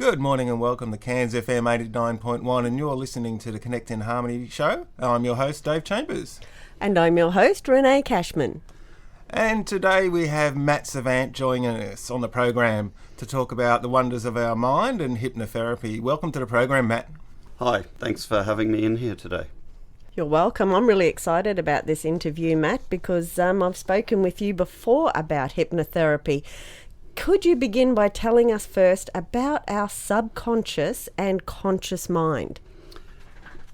Good morning and welcome to Cairns FM 89.1, and you're listening to the Connect in Harmony show. I'm your host, Dave Chambers. And I'm your host, Renee Cashman. And today we have Matt Savant joining us on the program to talk about the wonders of our mind and hypnotherapy. Welcome to the program, Matt. Hi, thanks for having me in here today. You're welcome. I'm really excited about this interview, Matt, because I've spoken with you before about hypnotherapy. Could you begin by telling us first about our subconscious and conscious mind?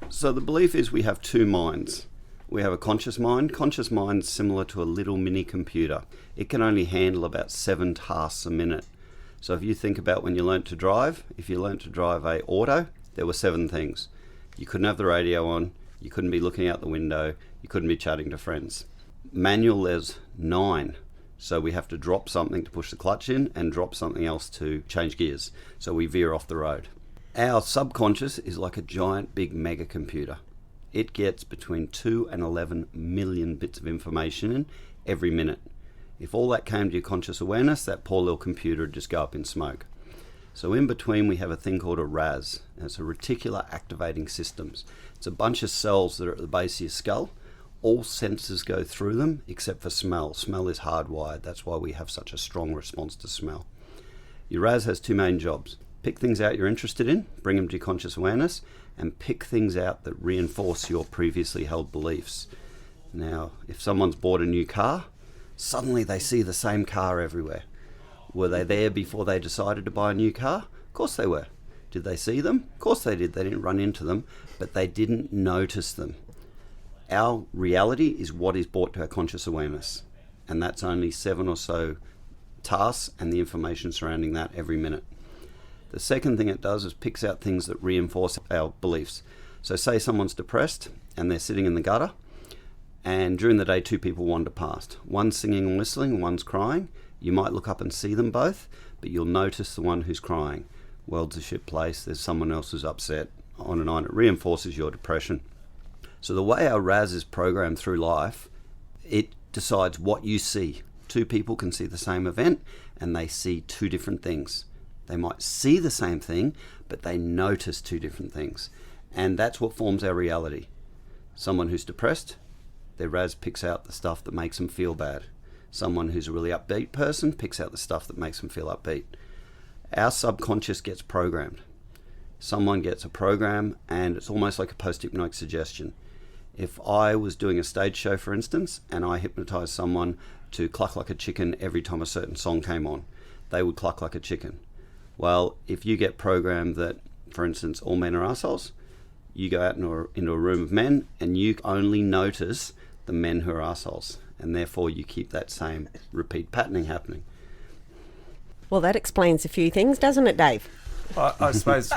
So the belief is we have two minds. We have a conscious mind. Conscious mind is similar to a little mini computer. It can only handle about 7 tasks a minute. So if you think about when you learnt to drive, if you learnt to drive a auto, there were 7 things. You couldn't have the radio on, you couldn't be looking out the window, you couldn't be chatting to friends. Manual, there's 9. So we have to drop something to push the clutch in and drop something else to change gears. So we veer off the road. Our subconscious is like a giant big mega computer. It gets between 2 and 11 million bits of information in every minute. If all that came to your conscious awareness, that poor little computer would just go up in smoke. So in between we have a thing called a RAS. It's a reticular activating systems. It's a bunch of cells that are at the base of your skull. All senses go through them except for smell. Smell is hardwired. That's why we have such a strong response to smell. Your RAS has 2 main jobs. Pick things out you're interested in, bring them to your conscious awareness, and pick things out that reinforce your previously held beliefs. Now, if someone's bought a new car, suddenly they see the same car everywhere. Were they there before they decided to buy a new car? Of course they were. Did they see them? Of course they did. They didn't run into them, but they didn't notice them. Our reality is what is brought to our conscious awareness, and that's only 7 or so tasks and the information surrounding that every minute. The second thing it does is picks out things that reinforce our beliefs. So say someone's depressed and they're sitting in the gutter, and during the day 2 people wander past. One's singing and whistling, one's crying. You might look up and see them both, but you'll notice the one who's crying. World's a shit place, there's someone else who's upset, on and on. It reinforces your depression. So the way our RAS is programmed through life, it decides what you see. 2 people can see the same event and they see 2 different things. They might see the same thing, but they notice 2 different things. And that's what forms our reality. Someone who's depressed, their RAS picks out the stuff that makes them feel bad. Someone who's a really upbeat person picks out the stuff that makes them feel upbeat. Our subconscious gets programmed. Someone gets a program and it's almost like a post-hypnotic suggestion. If I was doing a stage show, for instance, and I hypnotized someone to cluck like a chicken every time a certain song came on, they would cluck like a chicken. Well, if you get programmed that, for instance, all men are assholes, you go out into a room of men and you only notice the men who are assholes, and therefore you keep that same repeat patterning happening. Well, that explains a few things, doesn't it, Dave? I suppose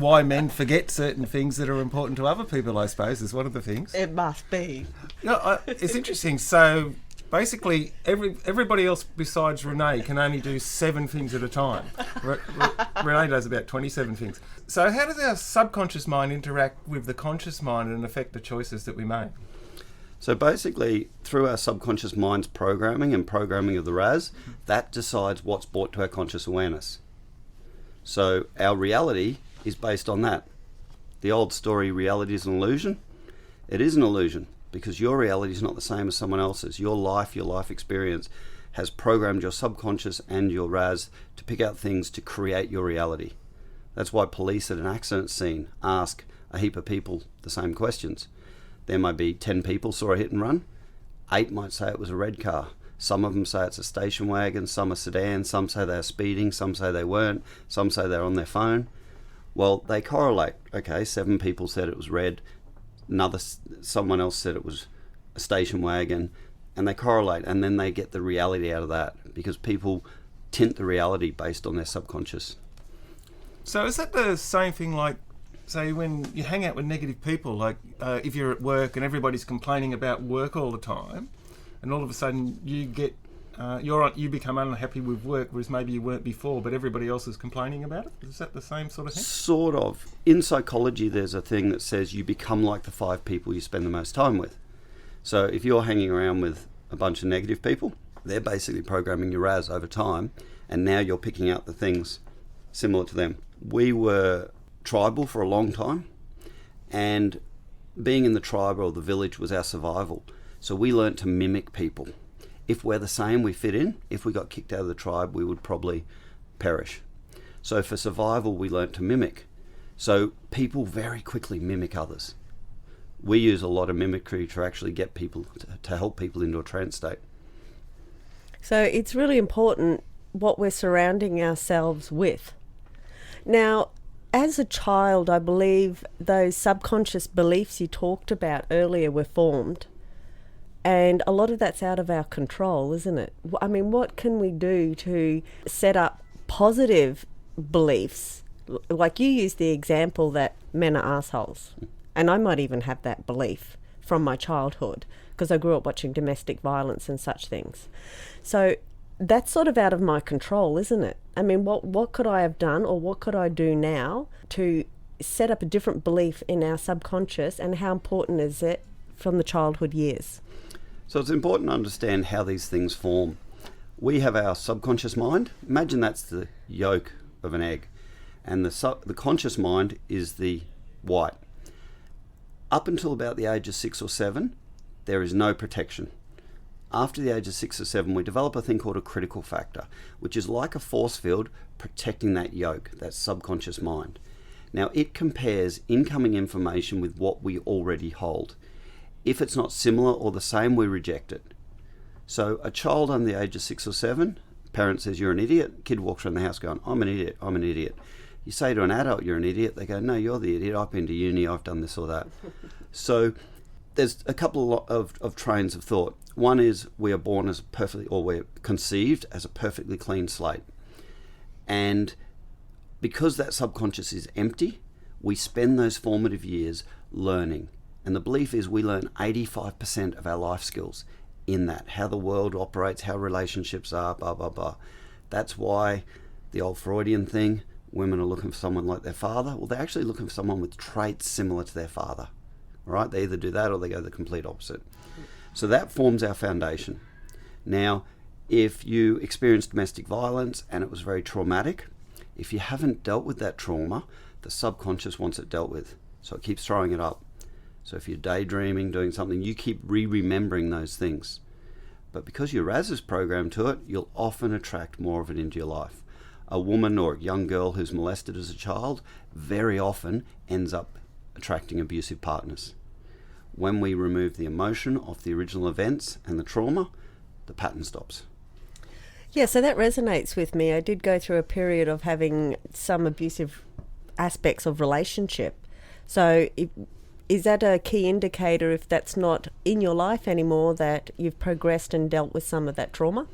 why men forget certain things that are important to other people, I suppose, is one of the things. It must be. It's interesting. So basically, everybody else besides Renee can only do 7 things at a time. Renee does about 27 things. So how does our subconscious mind interact with the conscious mind and affect the choices that we make? So basically, through our subconscious mind's programming and programming of the RAS, that decides what's brought to our conscious awareness. So our reality is based on that. The old story, reality is an illusion. It is an illusion because your reality is not the same as someone else's. Your life experience has programmed your subconscious and your RAS to pick out things to create your reality. That's why police at an accident scene ask a heap of people the same questions. There might be 10 people saw a hit and run. 8 might say it was a red car. Some of them say it's a station wagon, some are sedans, some say they're speeding, some say they weren't, some say they're on their phone. Well, they correlate. Okay, 7 people said it was red, someone else said it was a station wagon, and they correlate, and then they get the reality out of that because people tint the reality based on their subconscious. So is that the same thing like, say, when you hang out with negative people, like if you're at work and everybody's complaining about work all the time, and all of a sudden you get you become unhappy with work, whereas maybe you weren't before, but everybody else is complaining about it? Is that the same sort of thing? Sort of. In psychology, there's a thing that says you become like the 5 people you spend the most time with. So if you're hanging around with a bunch of negative people, they're basically programming your RAS over time, and now you're picking out the things similar to them. We were tribal for a long time, and being in the tribe or the village was our survival. So we learnt to mimic people. If we're the same, we fit in. If we got kicked out of the tribe, we would probably perish. So for survival, we learnt to mimic. So people very quickly mimic others. We use a lot of mimicry to actually get people, to help people into a trance state. So it's really important what we're surrounding ourselves with. Now, as a child, I believe those subconscious beliefs you talked about earlier were formed. And a lot of that's out of our control, isn't it? I mean, what can we do to set up positive beliefs? Like you used the example that men are assholes. And I might even have that belief from my childhood because I grew up watching domestic violence and such things. So that's sort of out of my control, isn't it? I mean, what could I have done, or what could I do now to set up a different belief in our subconscious, and how important is it from the childhood years? So it's important to understand how these things form. We have our subconscious mind. Imagine that's the yolk of an egg, and the conscious mind is the white. Up until about the age of 6 or 7, there is no protection. After the age of 6 or 7, we develop a thing called a critical factor, which is like a force field protecting that yolk, that subconscious mind. Now, it compares incoming information with what we already hold. If it's not similar or the same, we reject it. So a child under the age of 6 or 7, parent says, "You're an idiot." Kid walks around the house going, "I'm an idiot, I'm an idiot." You say to an adult, "You're an idiot," they go, "No, you're the idiot. I've been to uni, I've done this or that." So there's a couple of trains of thought. One is we are born as we're conceived as a perfectly clean slate. And because that subconscious is empty, we spend those formative years learning. And the belief is we learn 85% of our life skills in that, how the world operates, how relationships are, blah, blah, blah. That's why the old Freudian thing, women are looking for someone like their father. Well, they're actually looking for someone with traits similar to their father, right? They either do that or they go the complete opposite. So that forms our foundation. Now, if you experience domestic violence and it was very traumatic, if you haven't dealt with that trauma, the subconscious wants it dealt with. So it keeps throwing it up. So if you're daydreaming, doing something, you keep remembering those things. But because your RAS is programmed to it, you'll often attract more of it into your life. A woman or a young girl who's molested as a child very often ends up attracting abusive partners. When we remove the emotion of the original events and the trauma, the pattern stops. Yeah, so that resonates with me. I did go through a period of having some abusive aspects of relationship. So is that a key indicator, if that's not in your life anymore, that you've progressed and dealt with some of that trauma?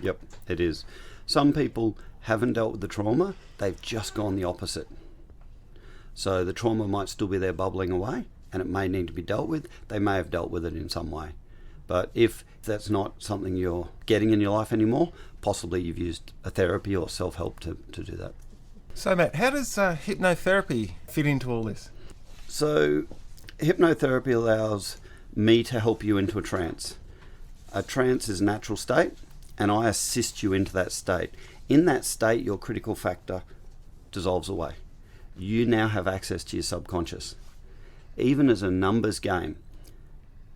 Yep, it is. Some people haven't dealt with the trauma, they've just gone the opposite. So the trauma might still be there bubbling away, and it may need to be dealt with. They may have dealt with it in some way. But if that's not something you're getting in your life anymore, possibly you've used a therapy or self-help to do that. So Matt, how does hypnotherapy fit into all this? So hypnotherapy allows me to help you into a trance. A trance is a natural state, and I assist you into that state. In that state, your critical factor dissolves away. You now have access to your subconscious. Even as a numbers game,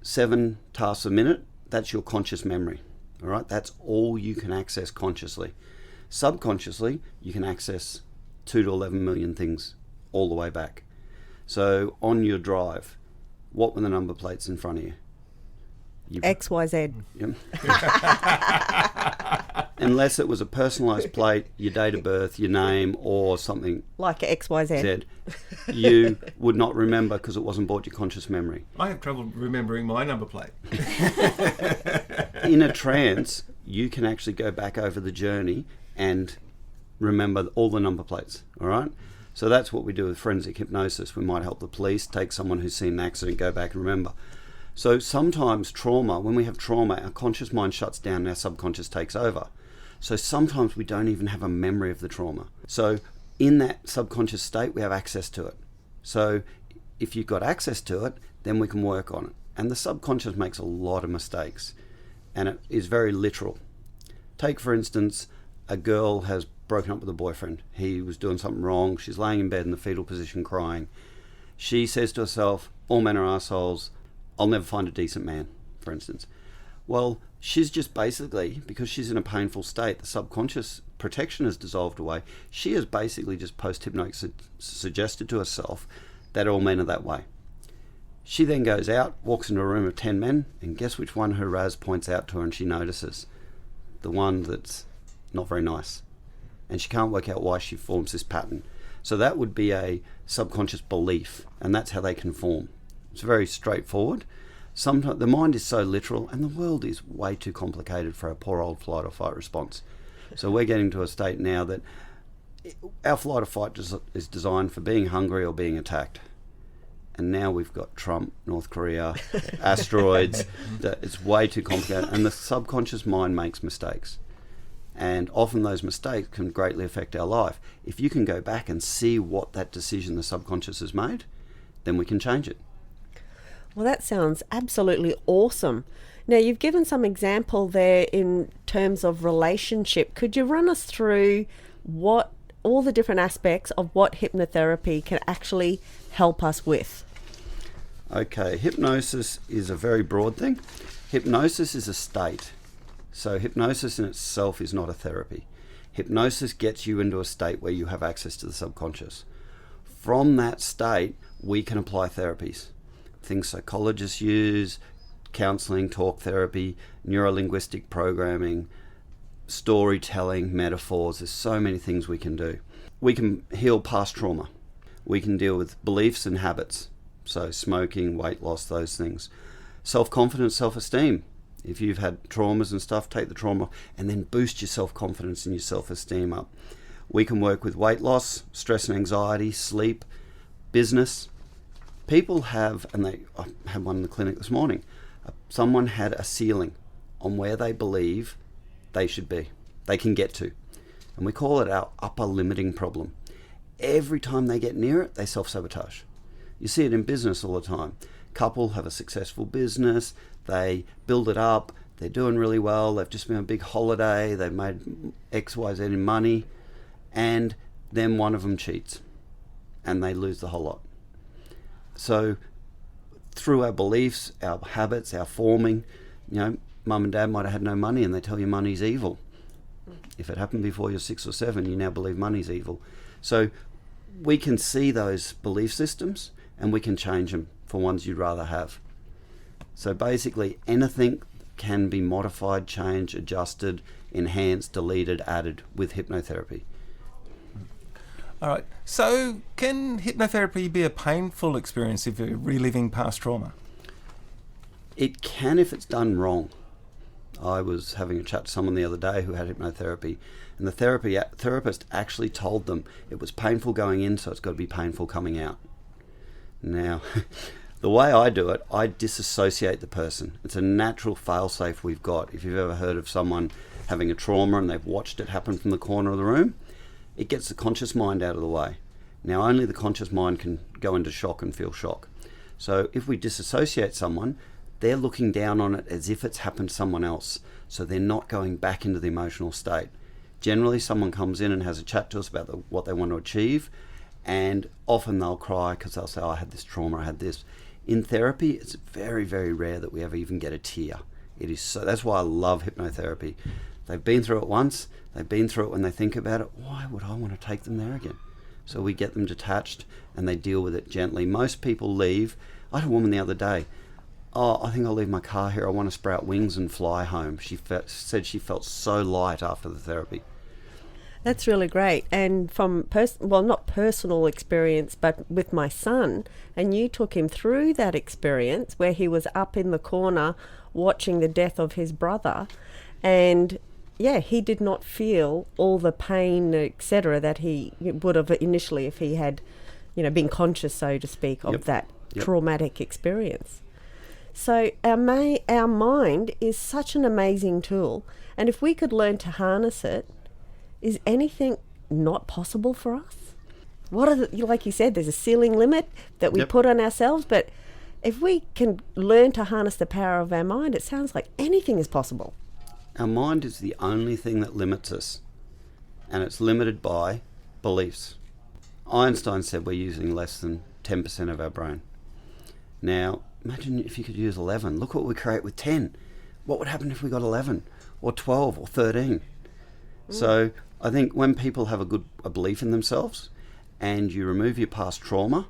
7 tasks a minute, that's your conscious memory. All right, that's all you can access consciously. Subconsciously, you can access 2 to 11 million things all the way back. So on your drive, what were the number plates in front of you? XYZ. Yep. Unless it was a personalised plate, your date of birth, your name, or something Like XYZ. you would not remember because it wasn't brought to your conscious memory. I have trouble remembering my number plate. In a trance, you can actually go back over the journey and remember all the number plates, all right? So that's what we do with forensic hypnosis. We might help the police take someone who's seen an accident, go back and remember. So sometimes trauma, when we have trauma, our conscious mind shuts down and our subconscious takes over. So sometimes we don't even have a memory of the trauma. So in that subconscious state, we have access to it. So if you've got access to it, then we can work on it. And the subconscious makes a lot of mistakes, and it is very literal. Take, for instance, a girl has broken up with a boyfriend. He was doing something wrong. She's laying in bed in the fetal position crying. She says to herself, all men are assholes. I'll never find a decent man, for instance. Well, she's just basically, because she's in a painful state, the subconscious protection has dissolved away. She has basically just post-hypnotic suggested to herself that all men are that way. She then goes out, walks into a room of 10 men, and guess which one her Raz points out to her and she notices? The one that's not very nice. And she can't work out why she forms this pattern. So that would be a subconscious belief, and that's how they can form. It's very straightforward. Sometimes the mind is so literal, and the world is way too complicated for our poor old flight or fight response. So we're getting to a state now that our flight or fight is designed for being hungry or being attacked. And now we've got Trump, North Korea, asteroids. It's way too complicated. And the subconscious mind makes mistakes. And often those mistakes can greatly affect our life. If you can go back and see what that decision the subconscious has made, then we can change it. Well, that sounds absolutely awesome. Now, you've given some example there in terms of relationship. Could you run us through what all the different aspects of what hypnotherapy can actually help us with? Okay, hypnosis is a very broad thing. Hypnosis is a state. So hypnosis in itself is not a therapy. Hypnosis gets you into a state where you have access to the subconscious. From that state, we can apply therapies. Things psychologists use, counseling, talk therapy, neuro-linguistic programming, storytelling, metaphors. There's so many things we can do. We can heal past trauma. We can deal with beliefs and habits. So smoking, weight loss, those things. Self-confidence, self-esteem. If you've had traumas and stuff, take the trauma and then boost your self-confidence and your self-esteem up. We can work with weight loss, stress and anxiety, sleep, business. People have, and I had one in the clinic this morning, someone had a ceiling on where they believe they should be, they can get to. And we call it our upper limiting problem. Every time they get near it, they self-sabotage. You see it in business all the time. Couple have a successful business, they build it up, they're doing really well, they've just been on a big holiday, they've made X, Y, Z in money, and then one of them cheats and they lose the whole lot. So through our beliefs, our habits, our forming, mum and dad might have had no money and they tell you money's evil. If it happened before you're 6 or 7, you now believe money's evil. So we can see those belief systems and we can change them for ones you'd rather have. So basically anything can be modified, changed, adjusted, enhanced, deleted, added with hypnotherapy. All right. So can hypnotherapy be a painful experience if you're reliving past trauma? It can if it's done wrong. I was having a chat to someone the other day who had hypnotherapy, and the therapist actually told them it was painful going in, so it's got to be painful coming out. Now, the way I do it, I disassociate the person. It's a natural fail-safe we've got. If you've ever heard of someone having a trauma and they've watched it happen from the corner of the room, it gets the conscious mind out of the way. Now, only the conscious mind can go into shock and feel shock. So if we disassociate someone, they're looking down on it as if it's happened to someone else. So they're not going back into the emotional state. Generally, someone comes in and has a chat to us about what they want to achieve, and often they'll cry because they'll say, I had this trauma, I had this. In therapy, it's very, very rare that we ever even get a tear. It is so. That's why I love hypnotherapy. They've been through it once, they've been through it when they think about it. Why would I want to take them there again? So we get them detached and they deal with it gently. Most people leave. I had a woman the other day, I think I'll leave my car here. I want to sprout wings and fly home. She said she felt so light after the therapy. That's really great. And from, not personal experience, but with my son, and you took him through that experience where he was up in the corner watching the death of his brother, and he did not feel all the pain, etc., that he would have initially if he had, been conscious, so to speak, of that traumatic experience. So our mind is such an amazing tool, and if we could learn to harness it, is anything not possible for us? What are like you said, there's a ceiling limit that we put on ourselves, but if we can learn to harness the power of our mind, it sounds like anything is possible. Our mind is the only thing that limits us. and it's limited by beliefs. Einstein said we're using less than 10% of our brain. Now, imagine if you could use 11. Look what we create with 10. What would happen if we got 11 or 12 or 13? So I think when people have a belief in themselves and you remove your past trauma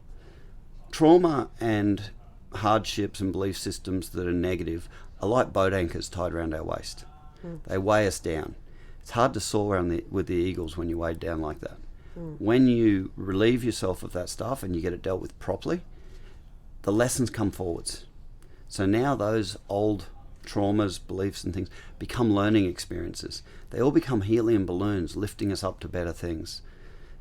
and hardships and belief systems that are negative are like boat anchors tied around our waist. They weigh us down. It's hard to soar with the eagles when you're weighed down like that. When you relieve yourself of that stuff and you get it dealt with properly, the lessons come forwards. So now those old traumas, beliefs and things become learning experiences. They all become helium balloons lifting us up to better things.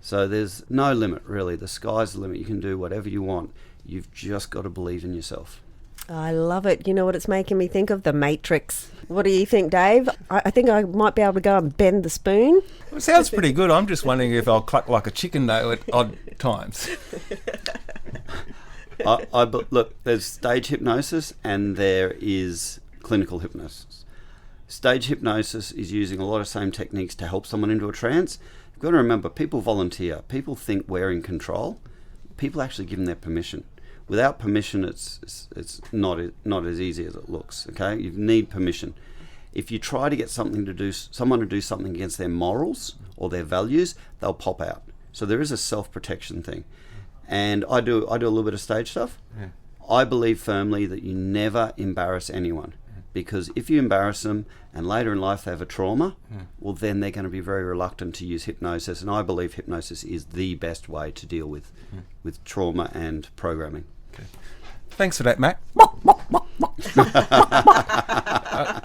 So there's no limit really. The sky's the limit. You can do whatever you want. You've just got to believe in yourself. I love it. You know what it's making me think of? The Matrix. What do you think, Dave? I think I might be able to go and bend the spoon. Well, it sounds pretty good. I'm just wondering if I'll cluck like a chicken though at odd times. Look, there's stage hypnosis and there is clinical hypnosis. Stage hypnosis is using a lot of same techniques to help someone into a trance. You've got to remember, people volunteer. People think we're in control. People actually give them their permission. Without permission, it's not as easy as it looks. Okay, you need permission. If you try to get someone to do something against their morals or their values, they'll pop out. So there is a self-protection thing. And I do a little bit of stage stuff. Yeah. I believe firmly that you never embarrass anyone, because if you embarrass them and later in life they have a trauma, well then they're going to be very reluctant to use hypnosis. And I believe hypnosis is the best way to deal with trauma and programming. Okay. Thanks for that, Matt.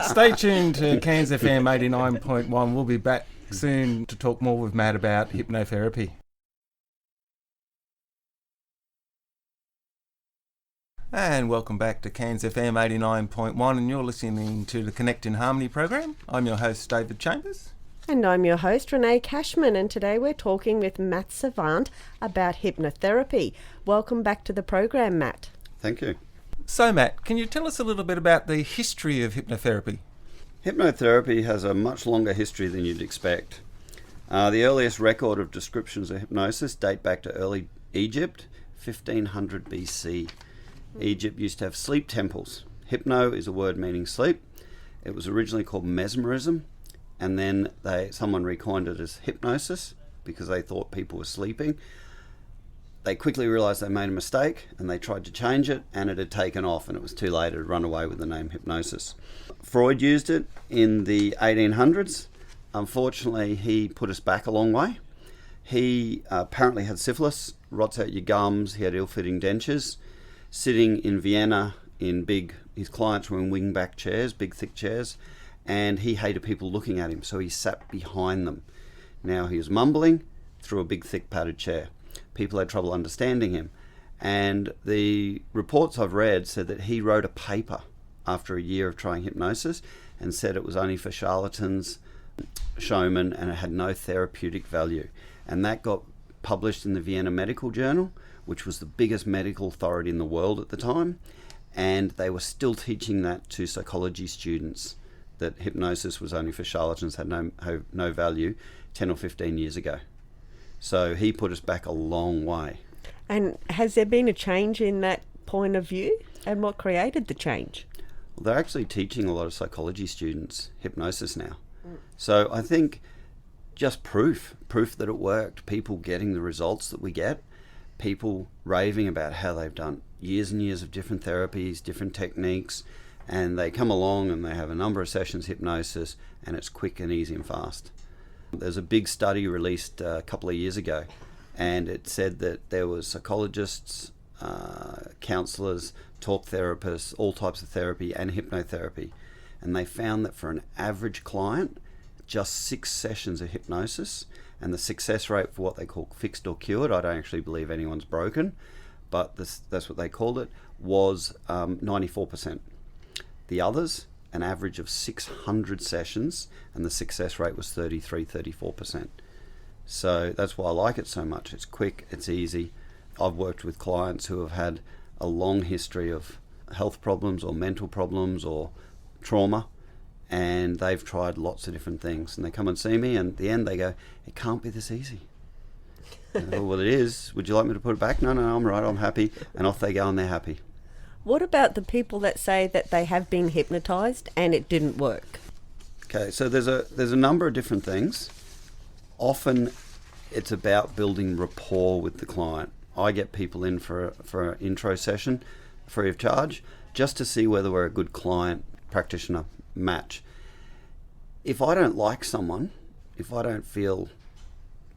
Stay tuned to Cairns FM 89.1. We'll be back soon to talk more with Matt about hypnotherapy. And welcome back to Cairns FM 89.1, and you're listening to the Connect in Harmony program. I'm your host, David Chambers. And I'm your host, Renee Cashman, and today we're talking with Matt Savant about hypnotherapy. Welcome back to the program, Matt. Thank you. So, Matt, can you tell us a little bit about the history of hypnotherapy? Hypnotherapy has a much longer history than you'd expect. The earliest record of descriptions of hypnosis date back to early Egypt, 1500 BC. Egypt used to have sleep temples. Hypno is a word meaning sleep. It was originally called mesmerism, and then someone recoined it as hypnosis because they thought people were sleeping. They quickly realized they made a mistake and they tried to change it, and it had taken off, and it was too late. It had run away with the name hypnosis. Freud used it in the 1800s. Unfortunately, he put us back a long way. He apparently had syphilis, rots out your gums, he had ill-fitting dentures. Sitting in Vienna his clients were in wing-back chairs, big thick chairs, and he hated people looking at him, so he sat behind them. Now he was mumbling through a big thick padded chair. People had trouble understanding him, and the reports I've read said that he wrote a paper after a year of trying hypnosis and said it was only for charlatans, showmen, and it had no therapeutic value. And that got published in the Vienna Medical Journal, which was the biggest medical authority in the world at the time, and they were still teaching that to psychology students, that hypnosis was only for charlatans, had no value 10 or 15 years ago. So he put us back a long way. And has there been a change in that point of view, and what created the change? Well, they're actually teaching a lot of psychology students hypnosis now. So I think just proof that it worked, people getting the results that we get, people raving about how they've done years and years of different therapies, different techniques, and they come along and they have a number of sessions hypnosis, and it's quick and easy and fast. There's a big study released a couple of years ago, and it said that there was psychologists, counsellors, talk therapists, all types of therapy, and hypnotherapy, and they found that for an average client, just 6 sessions of hypnosis, and the success rate for what they call fixed or cured, I don't actually believe anyone's broken, but that's what they called it, was 94%. The others, an average of 600 sessions, and the success rate was 34%. So that's why I like it so much. It's quick, it's easy. I've worked with clients who have had a long history of health problems or mental problems or trauma, and they've tried lots of different things, and they come and see me, and at the end they go, it can't be this easy. And I go, well, it is. Would you like me to put it back? No, I'm right, I'm happy. And off they go and they're happy. What about the people that say that they have been hypnotised and it didn't work? Okay, so there's a number of different things. Often it's about building rapport with the client. I get people in for an intro session free of charge just to see whether we're a good client practitioner match. If I don't like someone, if I don't feel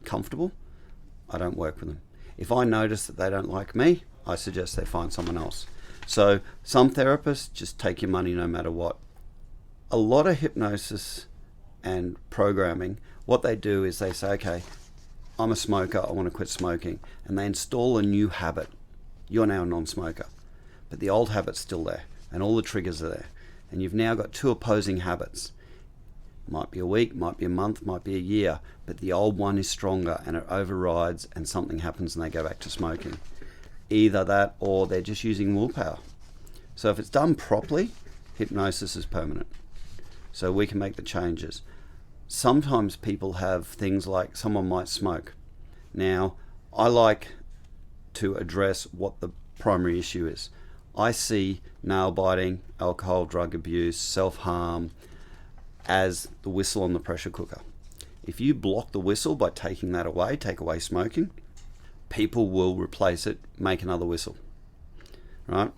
comfortable, I don't work with them. If I notice that they don't like me, I suggest they find someone else. So some therapists just take your money no matter what. A lot of hypnosis and programming, what they do is they say, okay, I'm a smoker, I want to quit smoking. And they install a new habit. You're now a non-smoker. But the old habit's still there, and all the triggers are there. And you've now got two opposing habits. Might be a week, might be a month, might be a year, but the old one is stronger and it overrides and something happens and they go back to smoking. Either that or they're just using willpower. So if it's done properly, hypnosis is permanent. So we can make the changes. Sometimes people have things like someone might smoke. Now, I like to address what the primary issue is. I see nail biting, alcohol, drug abuse, self-harm as the whistle on the pressure cooker. If you block the whistle by taking that away, take away smoking, people will replace it, make another whistle, right?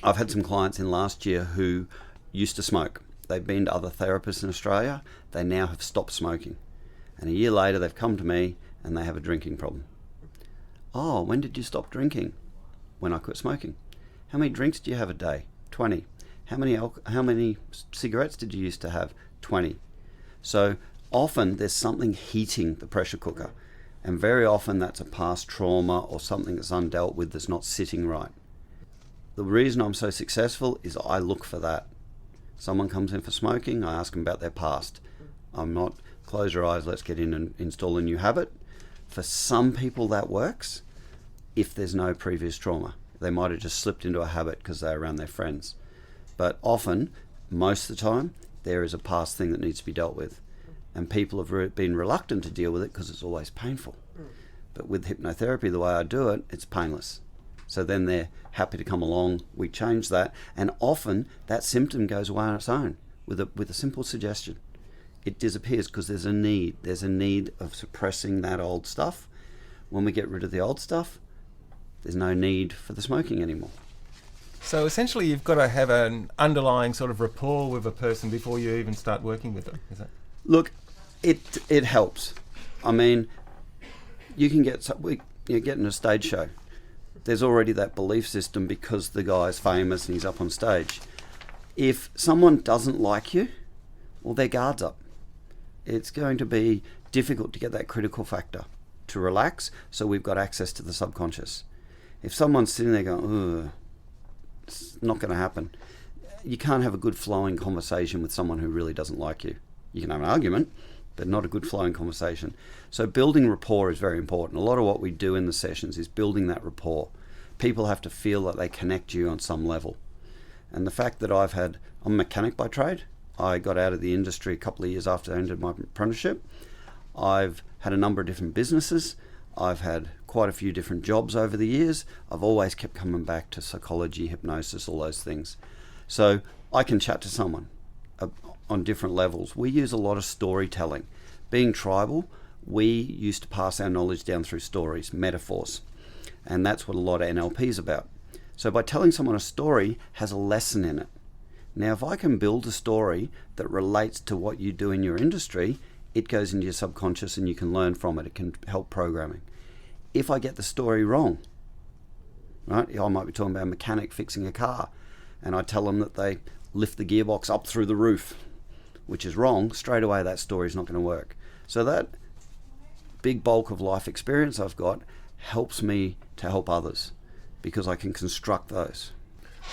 I've had some clients in last year who used to smoke. They've been to other therapists in Australia. They now have stopped smoking. And a year later, they've come to me and they have a drinking problem. Oh, when did you stop drinking? When I quit smoking. How many drinks do you have a day? 20. How many cigarettes did you used to have? 20. So often there's something heating the pressure cooker. And very often that's a past trauma or something that's undealt with that's not sitting right. The reason I'm so successful is I look for that. Someone comes in for smoking, I ask them about their past. I'm not, close your eyes, let's get in and install a new habit. For some people that works if there's no previous trauma. They might have just slipped into a habit because they're around their friends. But often, most of the time, there is a past thing that needs to be dealt with. And people have been reluctant to deal with it because it's always painful. But with hypnotherapy, the way I do it, it's painless. So then they're happy to come along, we change that, and often that symptom goes away on its own with a simple suggestion. It disappears because there's a need of suppressing that old stuff. When we get rid of the old stuff, there's no need for the smoking anymore. So essentially you've got to have an underlying sort of rapport with a person before you even start working with them, is that? Look, it helps. I mean, you can get in a stage show. There's already that belief system because the guy's famous and he's up on stage. If someone doesn't like you, well, their guard's up. It's going to be difficult to get that critical factor to relax, so we've got access to the subconscious. If someone's sitting there going, ugh, it's not going to happen, you can't have a good flowing conversation with someone who really doesn't like you. You can have an argument, but not a good flowing conversation. So building rapport is very important. A lot of what we do in the sessions is building that rapport. People have to feel that they connect you on some level. And the fact that I'm a mechanic by trade. I got out of the industry a couple of years after I ended my apprenticeship. I've had a number of different businesses. I've had quite a few different jobs over the years. I've always kept coming back to psychology, hypnosis, all those things. So I can chat to someone on different levels. We use a lot of storytelling. Being tribal, we used to pass our knowledge down through stories, metaphors. And that's what a lot of NLP is about. So by telling someone a story has a lesson in it. Now, if I can build a story that relates to what you do in your industry, it goes into your subconscious and you can learn from it. It can help programming. If I get the story wrong, right? I might be talking about a mechanic fixing a car and I tell them that they lift the gearbox up through the roof, which is wrong, straight away that story is not going to work. So that big bulk of life experience I've got helps me to help others because I can construct those.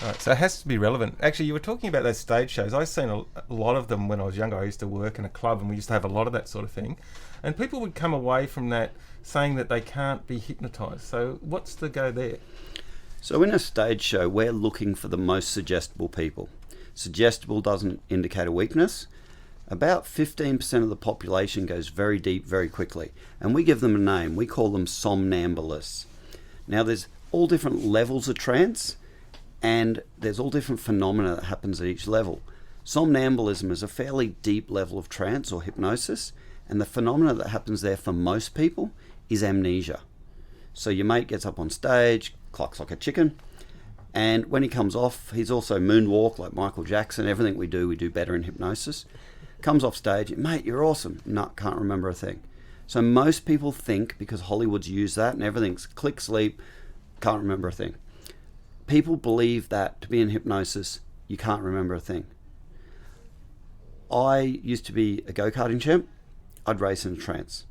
Right, so it has to be relevant. Actually, you were talking about those stage shows. I've seen a lot of them when I was younger. I used to work in a club and we used to have a lot of that sort of thing. And people would come away from that saying that they can't be hypnotised. So what's the go there? So in a stage show, we're looking for the most suggestible people. Suggestible doesn't indicate a weakness. About 15% of the population goes very deep very quickly, and we give them a name. We call them somnambulists. Now, there's all different levels of trance, and there's all different phenomena that happens at each level. Somnambulism is a fairly deep level of trance or hypnosis, and the phenomena that happens there for most people is amnesia. So your mate gets up on stage, clucks like a chicken, and when he comes off, he's also moonwalk like Michael Jackson. Everything we do better in hypnosis. Comes off stage, mate, you're awesome. No, can't remember a thing. So most people think, because Hollywood's used that and everything's click, sleep, can't remember a thing. People believe that to be in hypnosis, you can't remember a thing. I used to be a go-karting champ. I'd race in a trance.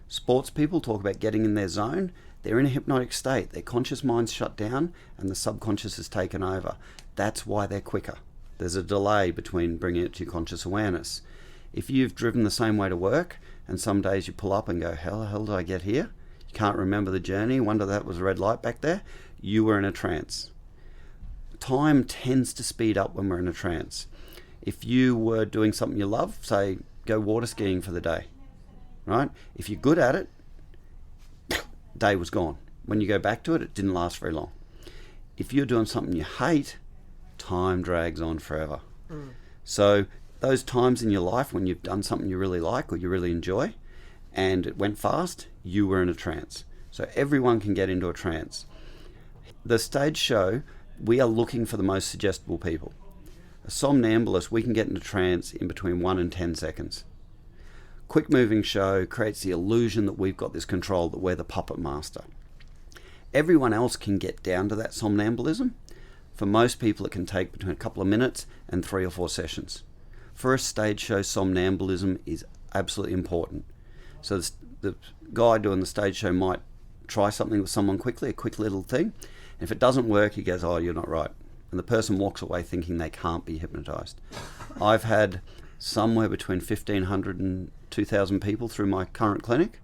Sports people talk about getting in their zone. They're in a hypnotic state. Their conscious mind's shut down and the subconscious is taken over. That's why they're quicker. There's a delay between bringing it to your conscious awareness. If you've driven the same way to work and some days you pull up and go, how the hell did I get here? You can't remember the journey, wonder that was a red light back there. You were in a trance. Time tends to speed up when we're in a trance. If you were doing something you love, say go water skiing for the day, right? If you're good at it, day was gone. When you go back to it, it didn't last very long. If you're doing something you hate, time drags on forever. So those times in your life when you've done something you really like or you really enjoy and it went fast, you were in a trance. So everyone can get into a trance. The stage show, we are looking for the most suggestible people. A somnambulist, we can get into trance in between 1 and 10 seconds. Quick moving show creates the illusion that we've got this control, that we're the puppet master. Everyone else can get down to that somnambulism. For most people, it can take between a couple of minutes and 3 or 4 sessions. For a stage show, somnambulism is absolutely important. So the guy doing the stage show might try something with someone quickly, a quick little thing. And if it doesn't work, he goes, oh, you're not right. And the person walks away thinking they can't be hypnotized. I've had somewhere between 1,500 and 2,000 people through my current clinic.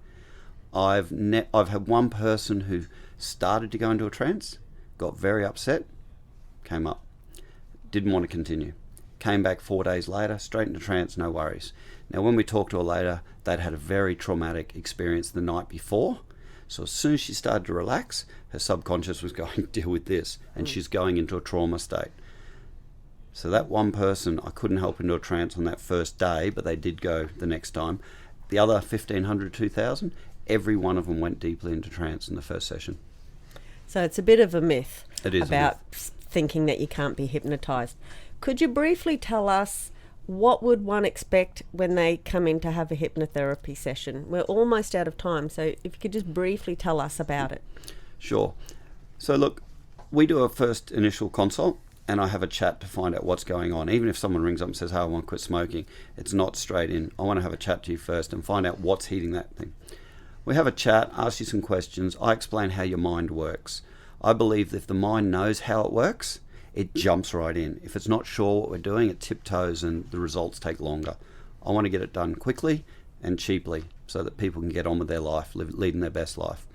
I've had one person who started to go into a trance, got very upset, came up, didn't want to continue. Came back 4 days later, straight into trance, no worries. Now, when we talked to her later, they'd had a very traumatic experience the night before. So as soon as she started to relax, her subconscious was going, deal with this, and she's going into a trauma state. So that one person, I couldn't help into a trance on that first day, but they did go the next time. The other 1,500, 2,000, every one of them went deeply into trance in the first session. So it's a bit of a myth about thinking that you can't be hypnotized. Could you briefly tell us what would one expect when they come in to have a hypnotherapy session? We're almost out of time, so if you could just briefly tell us about it. Sure. So look, we do a first initial consult and I have a chat to find out what's going on. Even if someone rings up and says, hey, I want to quit smoking, it's not straight in. I want to have a chat to you first and find out what's heating that thing. We have a chat, ask you some questions. I explain how your mind works. I believe that if the mind knows how it works, it jumps right in. If it's not sure what we're doing, it tiptoes and the results take longer. I want to get it done quickly and cheaply so that people can get on with their life, leading their best life.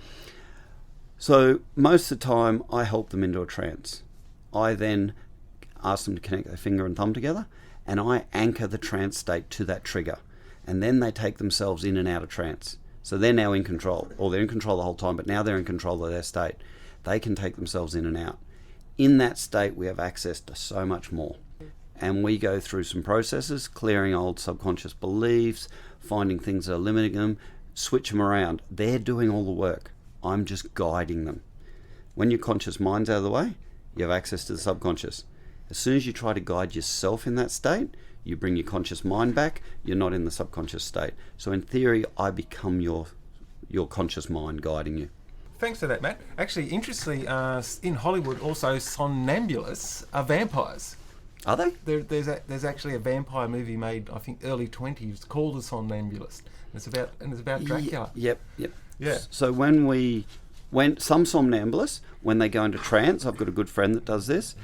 So most of the time, I help them into a trance. I then ask them to connect their finger and thumb together, and I anchor the trance state to that trigger. And then they take themselves in and out of trance. So they're now in control, or they're in control the whole time, but now they're in control of their state. They can take themselves in and out. In that state, we have access to so much more. And we go through some processes, clearing old subconscious beliefs, finding things that are limiting them, switch them around. They're doing all the work. I'm just guiding them. When your conscious mind's out of the way, you have access to the subconscious. As soon as you try to guide yourself in that state, you bring your conscious mind back, you're not in the subconscious state. So in theory, I become your conscious mind guiding you. Thanks for that, Matt. Actually, interestingly, in Hollywood, also somnambulists are vampires. Are they? There's actually a vampire movie made, I think, early 20s called The Somnambulist. It's about Dracula. Yep. Yeah. So when some somnambulists, when they go into trance, I've got a good friend that does this,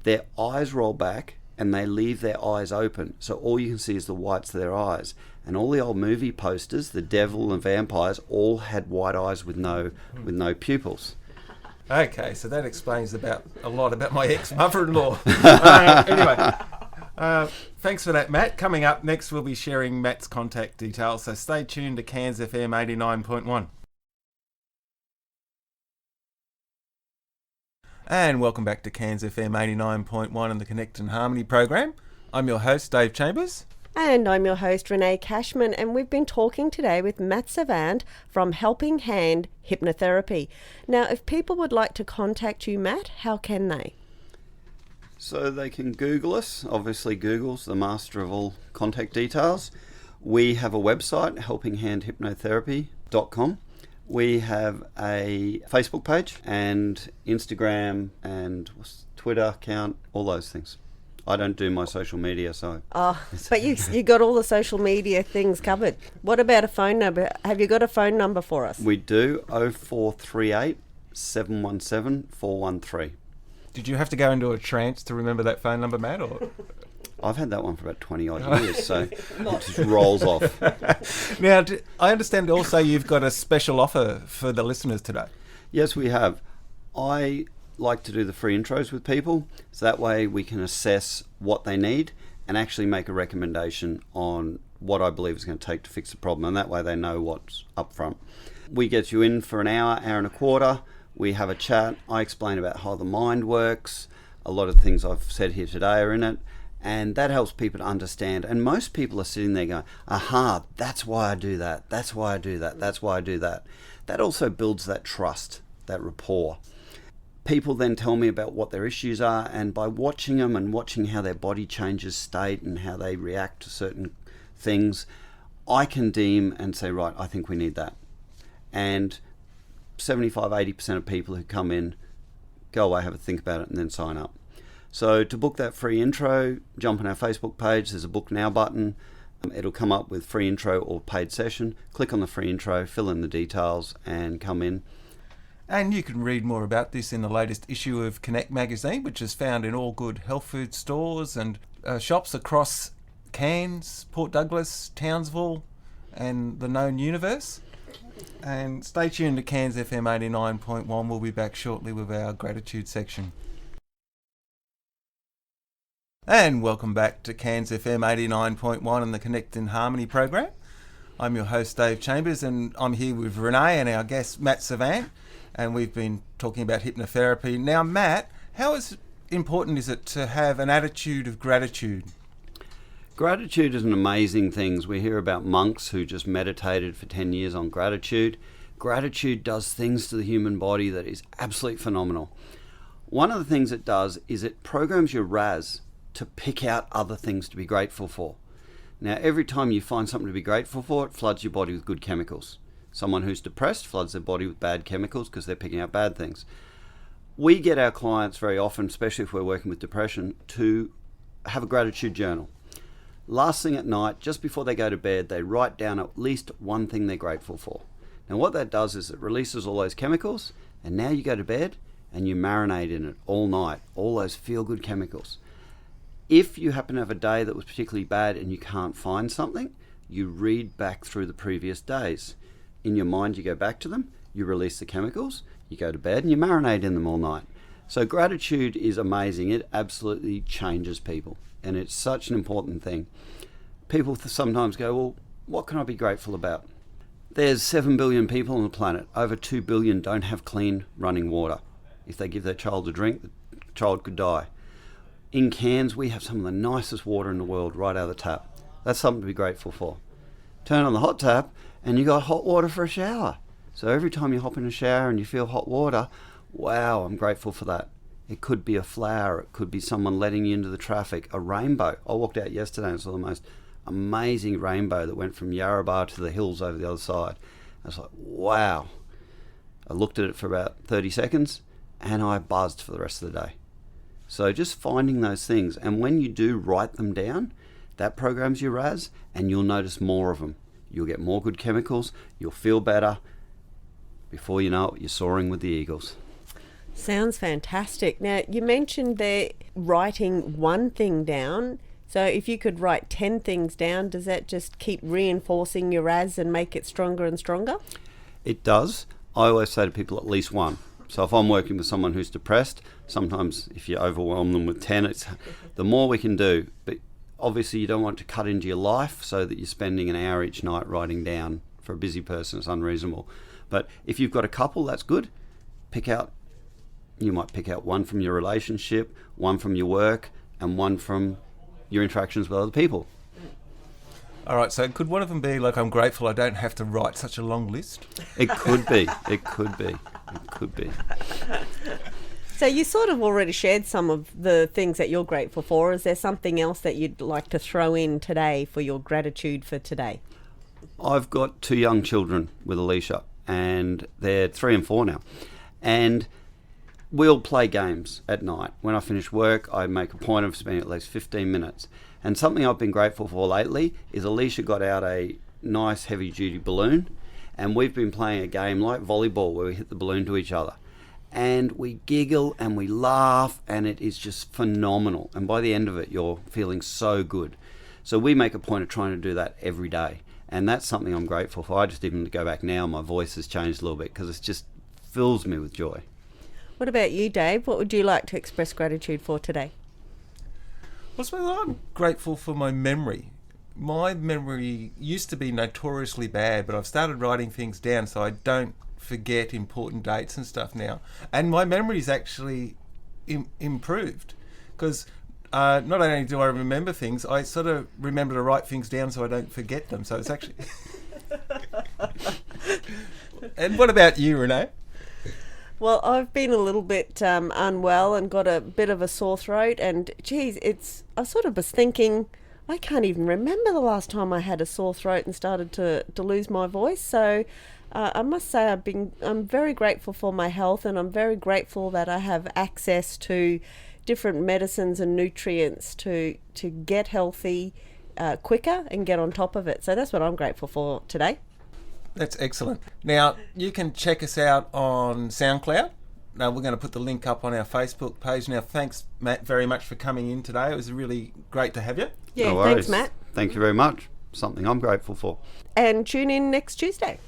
their eyes roll back and they leave their eyes open. So all you can see is the whites of their eyes. And all the old movie posters, the devil and vampires, all had white eyes with no pupils. Okay, so that explains a lot about my ex-mother-in-law. Anyway, Thanks for that, Matt. Coming up next, we'll be sharing Matt's contact details, so stay tuned to Cairns FM 89.1. And welcome back to Cairns FM 89.1 and the Connect and Harmony program. I'm your host, Dave Chambers. And I'm your host, Renee Cashman, and we've been talking today with Matt Savant from Helping Hand Hypnotherapy. Now, if people would like to contact you, Matt, how can they? So they can Google us. Obviously, Google's the master of all contact details. We have a website, helpinghandhypnotherapy.com. We have a Facebook page and Instagram and Twitter account, all those things. I don't do my social media, so... Oh, but you got all the social media things covered. What about a phone number? Have you got a phone number for us? We do, 0438 717 413. Did you have to go into a trance to remember that phone number, Matt? Or I've had that one for about 20 odd years, so it just rolls off. Now, I understand also you've got a special offer for the listeners today. Yes, we have. I like to do the free intros with people, so that way we can assess what they need and actually make a recommendation on what I believe is going to take to fix the problem, and that way they know what's up front. We get you in for an hour and a quarter. We have a chat. I explain about how the mind works. A lot of things I've said here today are in it. And that helps people to understand. And most people are sitting there going, aha, that's why I do that. That's why I do that. That's why I do that. That also builds that trust, that rapport. People then tell me about what their issues are. And by watching them and watching how their body changes state and how they react to certain things, I can deem and say, right, I think we need that. And 75-80% of people who come in go away, have a think about it, and then sign up. So to book that free intro, jump on our Facebook page. There's a book now button. It'll come up with free intro or paid session. Click on the free intro, fill in the details, and come in. And you can read more about this in the latest issue of Connect magazine, which is found in all good health food stores and shops across Cairns, Port Douglas, Townsville, and the known universe. And stay tuned to Cairns FM 89.1. We'll be back shortly with our gratitude section. And welcome back to Cairns FM 89.1 and the Connect in Harmony program. I'm your host, Dave Chambers, and I'm here with Renee and our guest, Matt Savant, and we've been talking about hypnotherapy. Now, Matt, how important is it to have an attitude of gratitude? Gratitude is an amazing thing. We hear about monks who just meditated for 10 years on gratitude. Gratitude does things to the human body that is absolutely phenomenal. One of the things it does is it programs your RAS to pick out other things to be grateful for. Now, every time you find something to be grateful for, it floods your body with good chemicals. Someone who's depressed floods their body with bad chemicals because they're picking out bad things. We get our clients very often, especially if we're working with depression, to have a gratitude journal. Last thing at night, just before they go to bed, they write down at least one thing they're grateful for. Now, what that does is it releases all those chemicals, and now you go to bed and you marinate in it all night, all those feel-good chemicals. If you happen to have a day that was particularly bad and you can't find something, you read back through the previous days. In your mind, you go back to them, you release the chemicals, you go to bed and you marinate in them all night. So gratitude is amazing. It absolutely changes people, and it's such an important thing. People sometimes go, well, what can I be grateful about? There's 7 billion people on the planet. Over 2 billion don't have clean running water. If they give their child a drink, the child could die. In Cairns, we have some of the nicest water in the world right out of the tap. That's something to be grateful for. Turn on the hot tap and you got hot water for a shower. So every time you hop in a shower and you feel hot water, wow, I'm grateful for that. It could be a flower, it could be someone letting you into the traffic, a rainbow. I walked out yesterday and saw the most amazing rainbow that went from Yarrabah to the hills over the other side. I was like, wow. I looked at it for about 30 seconds and I buzzed for the rest of the day. So just finding those things, and when you do write them down, that programs your RAS and you'll notice more of them. You'll get more good chemicals, you'll feel better. Before you know it, you're soaring with the eagles. Sounds fantastic. Now, you mentioned there writing one thing down. So if you could write 10 things down, does that just keep reinforcing your RAS and make it stronger and stronger? It does. I always say to people at least one. So if I'm working with someone who's depressed, sometimes if you overwhelm them with 10, it's the more we can do. But obviously you don't want to cut into your life so that you're spending an hour each night writing down. For a busy person, it's unreasonable. But if you've got a couple, that's good. You might pick out one from your relationship, one from your work, and one from your interactions with other people. All right, so could one of them be like, I'm grateful I don't have to write such a long list? It could be. It could be. It could be. So you sort of already shared some of the things that you're grateful for. Is there something else that you'd like to throw in today for your gratitude for today? I've got 2 young children with Alicia, and they're 3 and 4 now. And we'll play games at night. When I finish work, I make a point of spending at least 15 minutes. And something I've been grateful for lately is Alicia got out a nice heavy-duty balloon, and we've been playing a game like volleyball where we hit the balloon to each other. And we giggle and we laugh, and it is just phenomenal. And by the end of it, you're feeling so good. So we make a point of trying to do that every day. And that's something I'm grateful for. I just even go back now, my voice has changed a little bit because it just fills me with joy. What about you, Dave? What would you like to express gratitude for today? Well, I suppose I'm grateful for my memory. My memory used to be notoriously bad, but I've started writing things down so I don't forget important dates and stuff now. And my memory's actually improved because not only do I remember things, I sort of remember to write things down so I don't forget them. So it's actually... And what about you, Renee? Well, I've been a little bit unwell and got a bit of a sore throat, and geez, I sort of was thinking, I can't even remember the last time I had a sore throat and started to lose my voice. So I must say I'm very grateful for my health, and I'm very grateful that I have access to different medicines and nutrients to get healthy quicker and get on top of it. So that's what I'm grateful for today. That's excellent. Now, you can check us out on SoundCloud. Now, we're going to put the link up on our Facebook page. Now, thanks, Matt, very much for coming in today. It was really great to have you. Yeah, No worries. thanks, Matt. Thank you very much. Something I'm grateful for. And tune in next Tuesday.